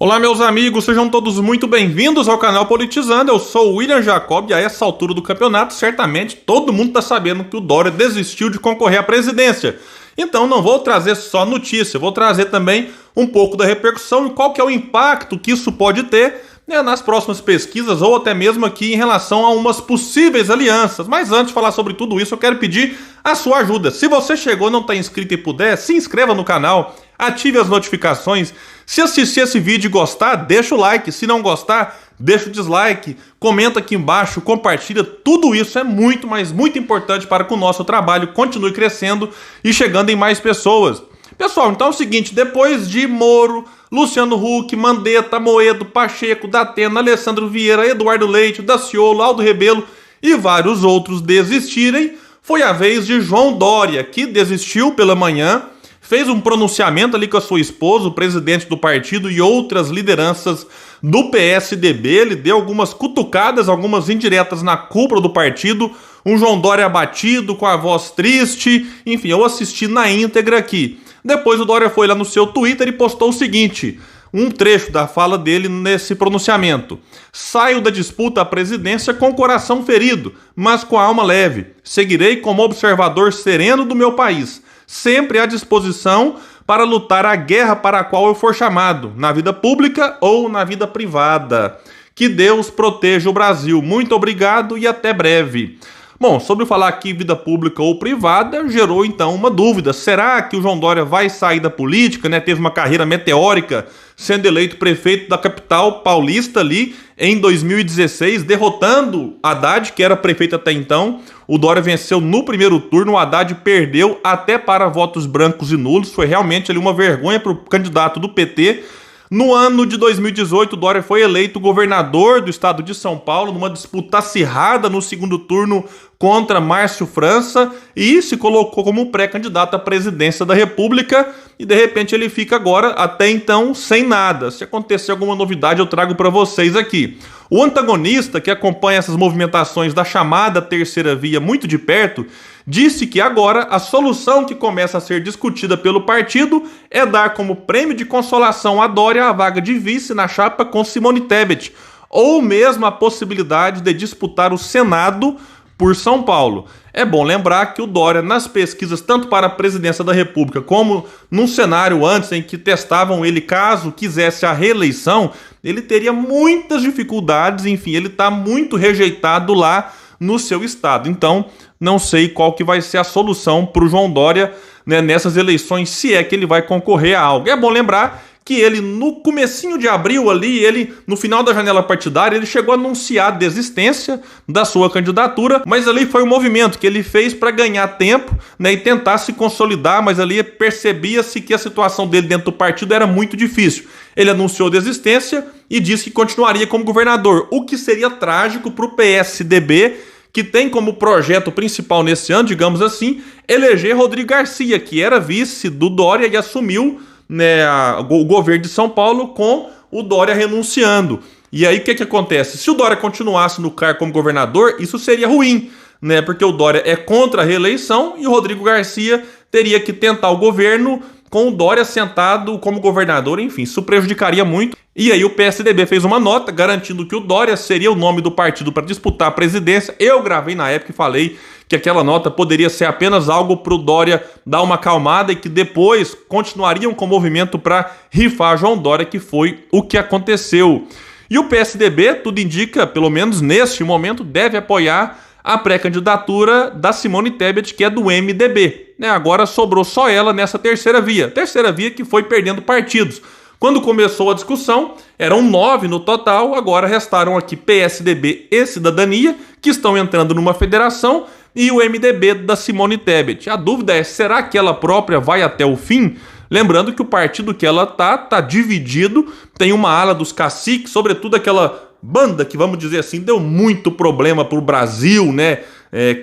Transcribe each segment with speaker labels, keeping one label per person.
Speaker 1: Olá, meus amigos, sejam todos muito bem-vindos ao canal Politizando. Eu sou o William Jacob e a essa altura do campeonato, certamente todo mundo está sabendo que o Dória desistiu de concorrer à presidência. Então não vou trazer só notícia, vou trazer também um pouco da repercussão e qual que é o impacto que isso pode ter, né, nas próximas pesquisas ou até mesmo aqui em relação a umas possíveis alianças. Mas antes de falar sobre tudo isso, eu quero pedir a sua ajuda. Se você chegou e não está inscrito e puder, se inscreva no canal, ative as notificações. Se assistir esse vídeo e gostar, deixa o like. Se não gostar, deixa o dislike. Comenta aqui embaixo, compartilha. Tudo isso é muito, mas muito importante para que o nosso trabalho continue crescendo e chegando em mais pessoas. Pessoal, então é o seguinte, depois de Moro, Luciano Huck, Mandetta, Amoedo, Pacheco, Datena, Alessandro Vieira, Eduardo Leite, Daciolo, Aldo Rebelo e vários outros desistirem, foi a vez de João Dória, que desistiu pela manhã, fez um pronunciamento ali com a sua esposa, o presidente do partido e outras lideranças do PSDB. Ele deu algumas cutucadas, algumas indiretas na cúpula do partido. Um João Dória abatido, com a voz triste. Enfim, eu assisti na íntegra aqui. Depois o Dória foi lá no seu Twitter e postou o seguinte, um trecho da fala dele nesse pronunciamento. Saio da disputa à presidência com o coração ferido, mas com a alma leve. Seguirei como observador sereno do meu país, sempre à disposição para lutar a guerra para a qual eu for chamado, na vida pública ou na vida privada. Que Deus proteja o Brasil. Muito obrigado e até breve. Bom, sobre falar aqui vida pública ou privada, gerou então uma dúvida. Será que o João Dória vai sair da política, né? Teve uma carreira meteórica, sendo eleito prefeito da capital paulista ali em 2016, derrotando Haddad, que era prefeito até então. O Dória venceu no primeiro turno, o Haddad perdeu até para votos brancos e nulos. Foi realmente ali uma vergonha para o candidato do PT. No ano de 2018, Dória foi eleito governador do estado de São Paulo, numa disputa acirrada no segundo turno contra Márcio França e se colocou como pré-candidato à presidência da República e de repente ele fica agora, até então, sem nada. Se acontecer alguma novidade eu trago para vocês aqui. O antagonista que acompanha essas movimentações da chamada terceira via muito de perto disse que agora a solução que começa a ser discutida pelo partido é dar como prêmio de consolação a Dória a vaga de vice na chapa com Simone Tebet, ou mesmo a possibilidade de disputar o Senado por São Paulo. É bom lembrar que o Dória, nas pesquisas, tanto para a presidência da República, como num cenário antes em que testavam ele caso quisesse a reeleição, ele teria muitas dificuldades, enfim, ele está muito rejeitado lá no seu estado. Então, não sei qual que vai ser a solução para o João Dória, né, nessas eleições, se é que ele vai concorrer a algo. É bom lembrar que ele, no comecinho de abril ali, ele, no final da janela partidária, ele chegou a anunciar a desistência da sua candidatura, mas ali foi um movimento que ele fez para ganhar tempo, né, e tentar se consolidar, mas ali percebia-se que a situação dele dentro do partido era muito difícil. Ele anunciou desistência e disse que continuaria como governador, o que seria trágico para o PSDB, que tem como projeto principal nesse ano, digamos assim, eleger Rodrigo Garcia, que era vice do Dória e assumiu, né, o governo de São Paulo com o Dória renunciando. E aí o que acontece? Se o Dória continuasse no cargo como governador, isso seria ruim, né? Porque o Dória é contra a reeleição e o Rodrigo Garcia teria que tentar o governo com o Dória sentado como governador, enfim, isso prejudicaria muito. E aí o PSDB fez uma nota garantindo que o Dória seria o nome do partido para disputar a presidência. Eu gravei na época e falei que aquela nota poderia ser apenas algo para o Dória dar uma acalmada e que depois continuariam com o movimento para rifar João Dória, que foi o que aconteceu. E o PSDB, tudo indica, pelo menos neste momento, deve apoiar a pré-candidatura da Simone Tebet, que é do MDB. Né? Agora sobrou só ela nessa terceira via. Terceira via que foi perdendo partidos. Quando começou a discussão, eram 9 no total, agora restaram aqui PSDB e Cidadania, que estão entrando numa federação, e o MDB da Simone Tebet. A dúvida é, será que ela própria vai até o fim? Lembrando que o partido que ela tá dividido, tem uma ala dos caciques, sobretudo aquela banda que, vamos dizer assim, deu muito problema pro Brasil, né?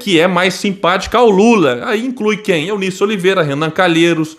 Speaker 1: Que é mais simpática ao Lula. Aí inclui quem? Eunice Oliveira, Renan Calheiros,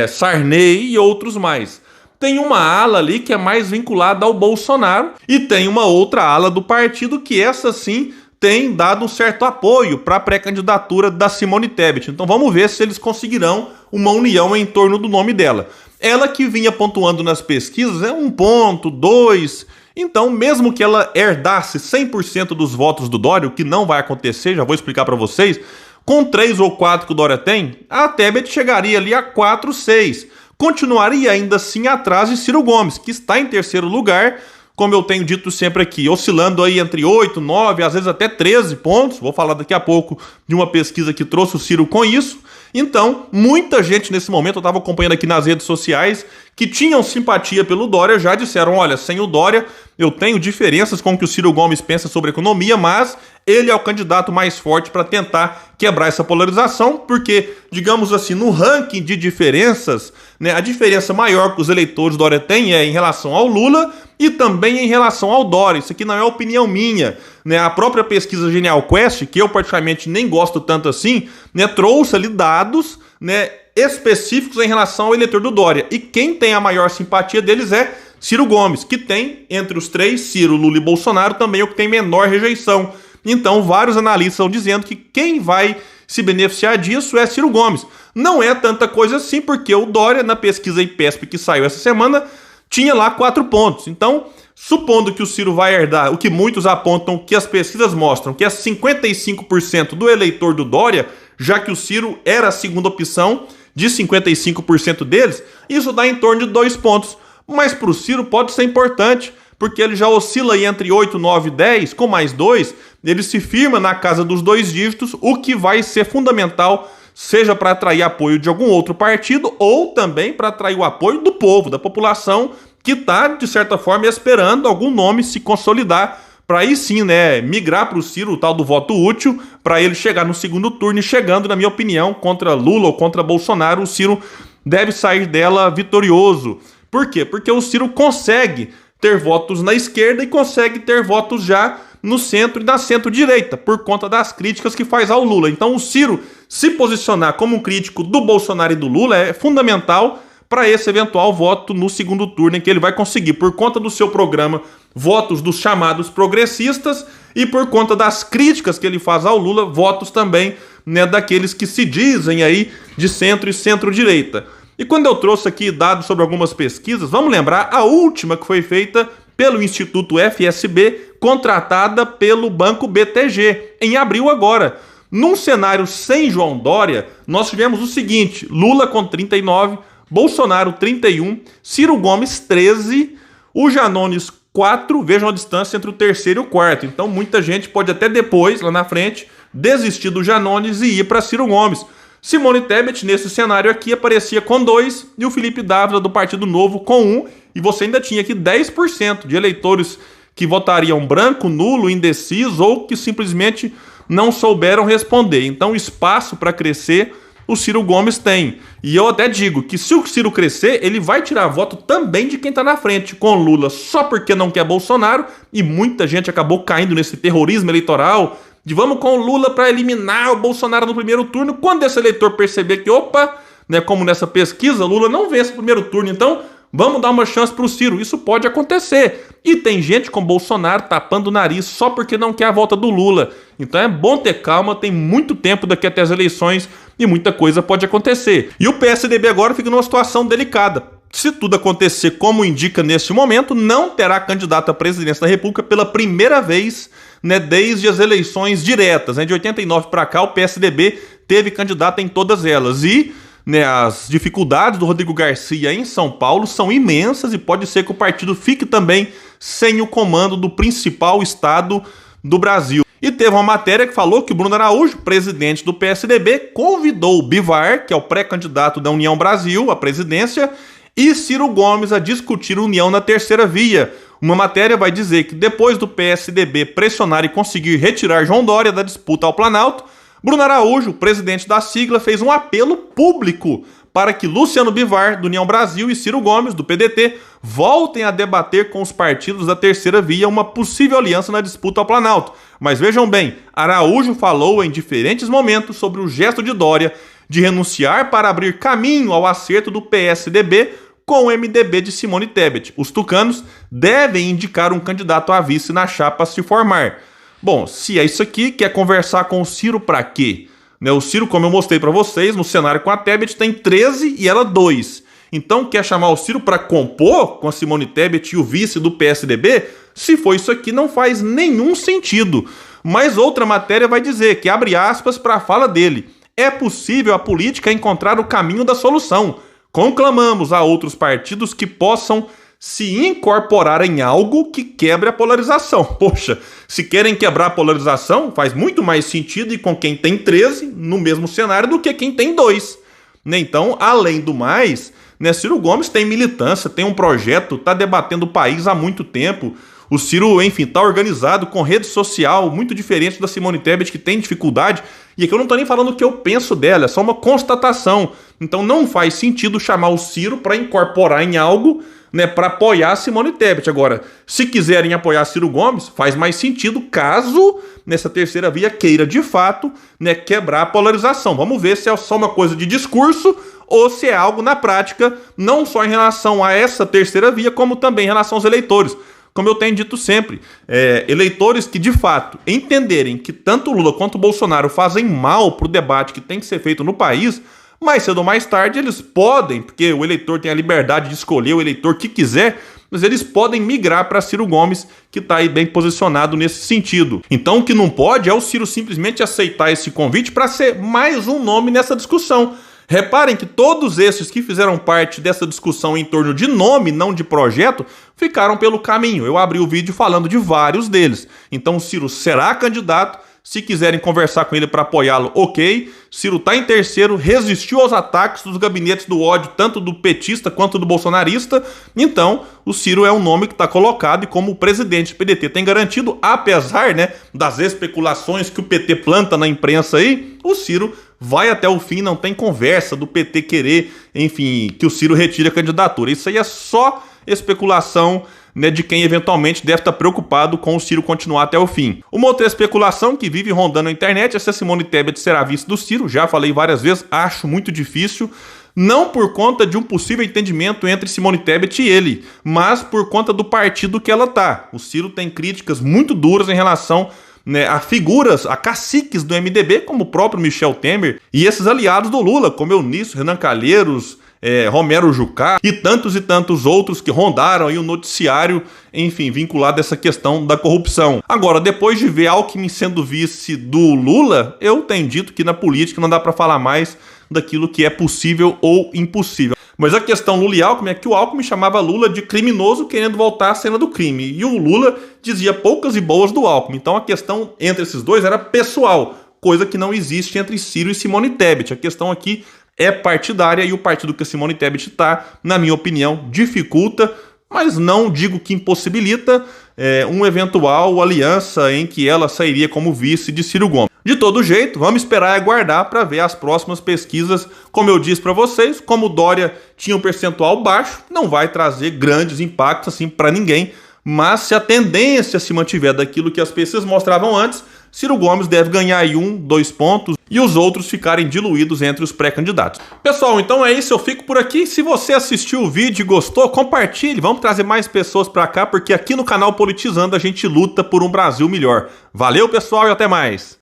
Speaker 1: Sarney e outros mais. Tem uma ala ali que é mais vinculada ao Bolsonaro e tem uma outra ala do partido que essa sim tem dado um certo apoio para a pré-candidatura da Simone Tebet. Então vamos ver se eles conseguirão uma união em torno do nome dela. ela que vinha pontuando nas pesquisas é 1 ponto, 2. Então, mesmo que ela herdasse 100% dos votos do Dória, o que não vai acontecer, já vou explicar para vocês, com 3 ou 4 que o Dória tem, a Tebet chegaria ali a 4, 6. Continuaria ainda assim atrás de Ciro Gomes, que está em terceiro lugar, como eu tenho dito sempre aqui, oscilando aí entre 8, 9, às vezes até 13 pontos. Vou falar daqui a pouco de uma pesquisa que trouxe o Ciro com isso. Então, muita gente nesse momento, eu estava acompanhando aqui nas redes sociais, que tinham simpatia pelo Dória, já disseram, olha, sem o Dória eu tenho diferenças com o que o Ciro Gomes pensa sobre economia, mas ele é o candidato mais forte para tentar quebrar essa polarização, porque, digamos assim, no ranking de diferenças, né, a diferença maior que os eleitores do Dória têm é em relação ao Lula e também em relação ao Dória. Isso aqui não é opinião minha, né? A própria pesquisa Genial Quest, que eu particularmente nem gosto tanto assim, né, trouxe ali dados, né, específicos em relação ao eleitor do Dória. E quem tem a maior simpatia deles é Ciro Gomes, que tem, entre os três, Ciro, Lula e Bolsonaro, também o que tem menor rejeição. Então, vários analistas estão dizendo que quem vai se beneficiar disso é Ciro Gomes. Não é tanta coisa assim, porque o Dória, na pesquisa IPESP que saiu essa semana, tinha lá 4 pontos. Então, supondo que o Ciro vai herdar, o que muitos apontam, que as pesquisas mostram, que é 55% do eleitor do Dória, já que o Ciro era a segunda opção de 55% deles, isso dá em torno de 2 pontos. Mas para o Ciro pode ser importante, porque ele já oscila aí entre 8, 9 e 10, com mais 2, ele se firma na casa dos 2 dígitos, o que vai ser fundamental, seja para atrair apoio de algum outro partido, ou também para atrair o apoio do povo, da população, que está, de certa forma, esperando algum nome se consolidar, para aí sim, né, migrar para o Ciro, o tal do voto útil, para ele chegar no segundo turno e chegando, na minha opinião, contra Lula ou contra Bolsonaro, o Ciro deve sair dela vitorioso. Por quê? Porque o Ciro consegue ter votos na esquerda e consegue ter votos já no centro e na centro-direita, por conta das críticas que faz ao Lula. Então o Ciro se posicionar como um crítico do Bolsonaro e do Lula é fundamental para esse eventual voto no segundo turno, em que ele vai conseguir, por conta do seu programa, votos dos chamados progressistas e por conta das críticas que ele faz ao Lula, votos também, né, daqueles que se dizem aí de centro e centro-direita. E quando eu trouxe aqui dados sobre algumas pesquisas, vamos lembrar a última que foi feita pelo Instituto FSB, contratada pelo Banco BTG, em abril agora. Num cenário sem João Dória, nós tivemos o seguinte: Lula com 39, Bolsonaro 31, Ciro Gomes 13, o Janones 4, vejam a distância entre o terceiro e o quarto. Então muita gente pode até depois, lá na frente, desistir do Janones e ir para Ciro Gomes. Simone Tebet, nesse cenário aqui, aparecia com 2 e o Felipe Dávila, do Partido Novo, com 1. E você ainda tinha aqui 10% de eleitores que votariam branco, nulo, indeciso ou que simplesmente não souberam responder. Então, espaço para crescer o Ciro Gomes tem. E eu até digo que se o Ciro crescer, ele vai tirar voto também de quem está na frente, com Lula só porque não quer Bolsonaro, e muita gente acabou caindo nesse terrorismo eleitoral de vamos com o Lula para eliminar o Bolsonaro no primeiro turno. Quando esse eleitor perceber que, opa, né, como nessa pesquisa, Lula não vence o primeiro turno, então vamos dar uma chance para o Ciro. Isso pode acontecer. E tem gente com Bolsonaro tapando o nariz só porque não quer a volta do Lula. Então é bom ter calma, tem muito tempo daqui até as eleições e muita coisa pode acontecer. E o PSDB agora fica numa situação delicada. Se tudo acontecer como indica neste momento, não terá candidato à presidência da República pela primeira vez, né, desde as eleições diretas. Né, de 89 para cá, o PSDB teve candidato em todas elas. E, né, as dificuldades do Rodrigo Garcia em São Paulo são imensas e pode ser que o partido fique também sem o comando do principal estado do Brasil. E teve uma matéria que falou que o Bruno Araújo, presidente do PSDB, convidou o Bivar, que é o pré-candidato da União Brasil à presidência, e Ciro Gomes a discutir união na terceira via. Uma matéria vai dizer que depois do PSDB pressionar e conseguir retirar João Dória da disputa ao Planalto, Bruno Araújo, presidente da sigla, fez um apelo público para que Luciano Bivar, do União Brasil, e Ciro Gomes, do PDT, voltem a debater com os partidos da terceira via uma possível aliança na disputa ao Planalto. Mas vejam bem, Araújo falou em diferentes momentos sobre o gesto de Dória de renunciar para abrir caminho ao acerto do PSDB com o MDB de Simone Tebet. Os tucanos devem indicar um candidato a vice na chapa a se formar. Bom, se é isso aqui, quer conversar com o Ciro para quê? Né, o Ciro, como eu mostrei para vocês, no cenário com a Tebet tem 13 e ela 2. Então quer chamar o Ciro para compor com a Simone Tebet e o vice do PSDB? Se for isso aqui, não faz nenhum sentido. Mas outra matéria vai dizer que, abre aspas para a fala dele, é possível a política encontrar o caminho da solução. Conclamamos a outros partidos que possam se incorporar em algo que quebre a polarização. Poxa, se querem quebrar a polarização, faz muito mais sentido ir com quem tem 13 no mesmo cenário do que quem tem 2. Então, além do mais, Ciro Gomes tem militância, tem um projeto, está debatendo o país há muito tempo. O Ciro, enfim, está organizado com rede social, muito diferente da Simone Tebet, que tem dificuldade. E aqui eu não estou nem falando o que eu penso dela, é só uma constatação. Então não faz sentido chamar o Ciro para incorporar em algo, para apoiar a Simone Tebet. Agora, se quiserem apoiar Ciro Gomes, faz mais sentido caso nessa terceira via queira de fato quebrar a polarização. Vamos ver se é só uma coisa de discurso ou se é algo na prática, não só em relação a essa terceira via, como também em relação aos eleitores. Como eu tenho dito sempre, eleitores que de fato entenderem que tanto o Lula quanto o Bolsonaro fazem mal para o debate que tem que ser feito no país, mais cedo ou mais tarde eles podem, porque o eleitor tem a liberdade de escolher o eleitor que quiser, mas eles podem migrar para Ciro Gomes, que está aí bem posicionado nesse sentido. Então o que não pode é o Ciro simplesmente aceitar esse convite para ser mais um nome nessa discussão. Reparem que todos esses que fizeram parte dessa discussão em torno de nome, não de projeto, ficaram pelo caminho. Eu abri o vídeo falando de vários deles. Então o Ciro será candidato. Se quiserem conversar com ele para apoiá-lo, ok. Ciro está em terceiro, resistiu aos ataques dos gabinetes do ódio, tanto do petista quanto do bolsonarista. Então, o Ciro é um nome que está colocado e como o presidente do PDT tem garantido, apesar das especulações que o PT planta na imprensa aí, o Ciro vai até o fim, não tem conversa do PT querer, enfim, que o Ciro retire a candidatura. Isso aí é só especulação de quem eventualmente deve estar preocupado com o Ciro continuar até o fim. Uma outra especulação que vive rondando a internet é se a Simone Tebet será vice do Ciro. Já falei várias vezes, acho muito difícil. Não por conta de um possível entendimento entre Simone Tebet e ele, mas por conta do partido que ela tá. O Ciro tem críticas muito duras em relação a figuras, a caciques do MDB, como o próprio Michel Temer, e esses aliados do Lula, como Eunício, Renan Calheiros, Romero Jucá e tantos outros que rondaram aí o noticiário, enfim, vinculado a essa questão da corrupção. Agora, depois de ver Alckmin sendo vice do Lula, eu tenho dito que na política não dá para falar mais daquilo que é possível ou impossível. Mas a questão Lula e Alckmin é que o Alckmin chamava Lula de criminoso querendo voltar à cena do crime. E o Lula dizia poucas e boas do Alckmin. Então a questão entre esses dois era pessoal, coisa que não existe entre Ciro e Simone Tebet. A questão aqui é partidária e o partido que a Simone Tebet está, na minha opinião, dificulta, mas não digo que impossibilita uma eventual aliança em que ela sairia como vice de Ciro Gomes. De todo jeito, vamos esperar e aguardar para ver as próximas pesquisas. Como eu disse para vocês, como o Dória tinha um percentual baixo, não vai trazer grandes impactos assim para ninguém, mas se a tendência se mantiver daquilo que as pesquisas mostravam antes, Ciro Gomes deve ganhar aí 2 pontos e os outros ficarem diluídos entre os pré-candidatos. Pessoal, então é isso, eu fico por aqui. Se você assistiu o vídeo e gostou, compartilhe, vamos trazer mais pessoas para cá, porque aqui no canal Politizando a gente luta por um Brasil melhor. Valeu, pessoal, e até mais!